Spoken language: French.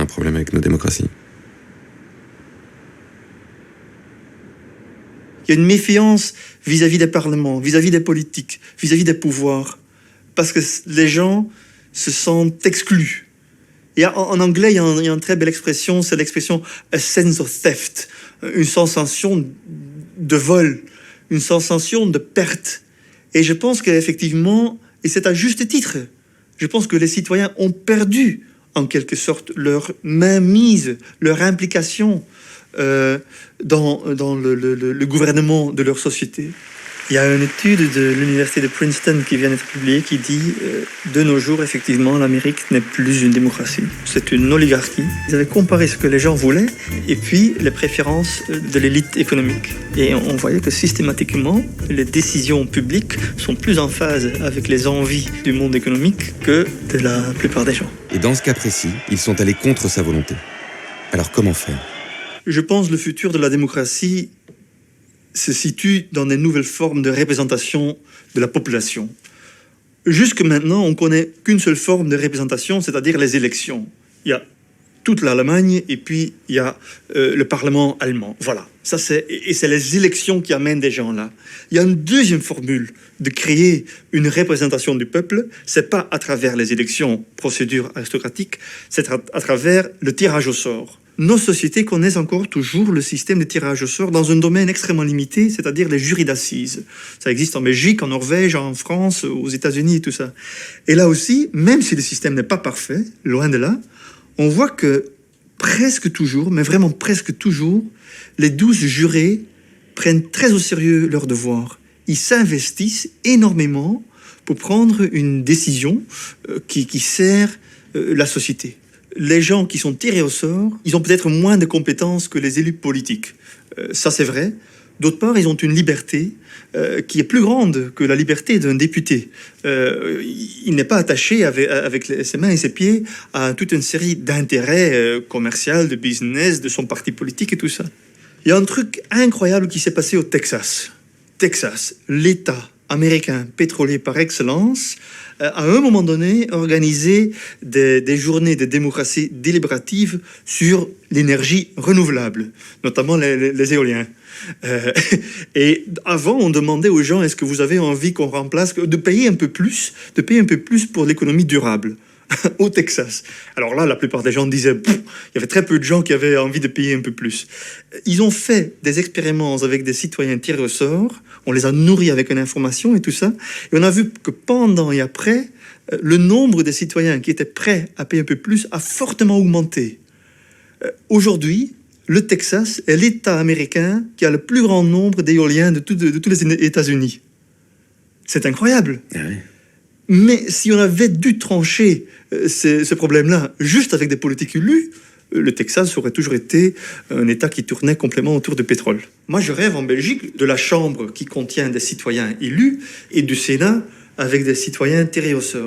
un problème avec nos démocraties. Il y a une méfiance vis-à-vis des parlements, vis-à-vis des politiques, vis-à-vis des pouvoirs, parce que les gens se sentent exclus. En anglais, il y a une très belle expression, c'est l'expression « a sense of theft », une sensation de vol, une sensation de perte. Et je pense qu'effectivement, et c'est à juste titre, je pense que les citoyens ont perdu, en quelque sorte, leur mainmise, leur implication dans le gouvernement de leur société. Il y a une étude de l'université de Princeton qui vient d'être publiée qui dit de nos jours, effectivement, l'Amérique n'est plus une démocratie. C'est une oligarchie. Ils avaient comparé ce que les gens voulaient et puis les préférences de l'élite économique. Et on voyait que systématiquement, les décisions publiques sont plus en phase avec les envies du monde économique que de la plupart des gens. Et dans ce cas précis, ils sont allés contre sa volonté. Alors comment faire ? Je pense que le futur de la démocratie se situe dans des nouvelles formes de représentation de la population. Jusque maintenant, on ne connaît qu'une seule forme de représentation, c'est-à-dire les élections. Il y a toute l'Allemagne et puis il y a le Parlement allemand. Voilà, c'est les élections qui amènent des gens là. Il y a une deuxième formule de créer une représentation du peuple. C'est pas à travers les élections, procédure aristocratique, c'est à travers le tirage au sort. Nos sociétés connaissent encore toujours le système de tirage au sort dans un domaine extrêmement limité, c'est-à-dire les jurys d'assises. Ça existe en Belgique, en Norvège, en France, aux États-Unis et tout ça. Et là aussi, même si le système n'est pas parfait, loin de là, on voit que presque toujours, mais vraiment presque toujours, les 12 jurés prennent très au sérieux leurs devoirs. Ils s'investissent énormément pour prendre une décision qui sert la société. Les gens qui sont tirés au sort, ils ont peut-être moins de compétences que les élus politiques. Ça, c'est vrai. D'autre part, ils ont une liberté qui est plus grande que la liberté d'un député. Il n'est pas attaché avec ses mains et ses pieds à toute une série d'intérêts commerciaux, de business, de son parti politique et tout ça. Il y a un truc incroyable qui s'est passé au Texas. Texas, l'État américain pétrolier par excellence, à un moment donné, organisé des journées de démocratie délibérative sur l'énergie renouvelable, notamment les éoliens. Et avant, on demandait aux gens, est-ce que vous avez envie qu'on remplace, de payer un peu plus pour l'économie durable au Texas. Alors là, la plupart des gens disaient, il y avait très peu de gens qui avaient envie de payer un peu plus. Ils ont fait des expériments avec des citoyens tirés au sort, on les a nourris avec une information et tout ça, et on a vu que pendant et après, le nombre de citoyens qui étaient prêts à payer un peu plus a fortement augmenté. Aujourd'hui, le Texas est l'État américain qui a le plus grand nombre d'éoliens de tous les États-Unis. C'est incroyable. Ah oui. Mais si on avait dû trancher ce problème-là juste avec des politiques élus, le Texas aurait toujours été un État qui tournait complètement autour du pétrole. Moi, je rêve en Belgique de la Chambre qui contient des citoyens élus et du Sénat avec des citoyens tirés au sort.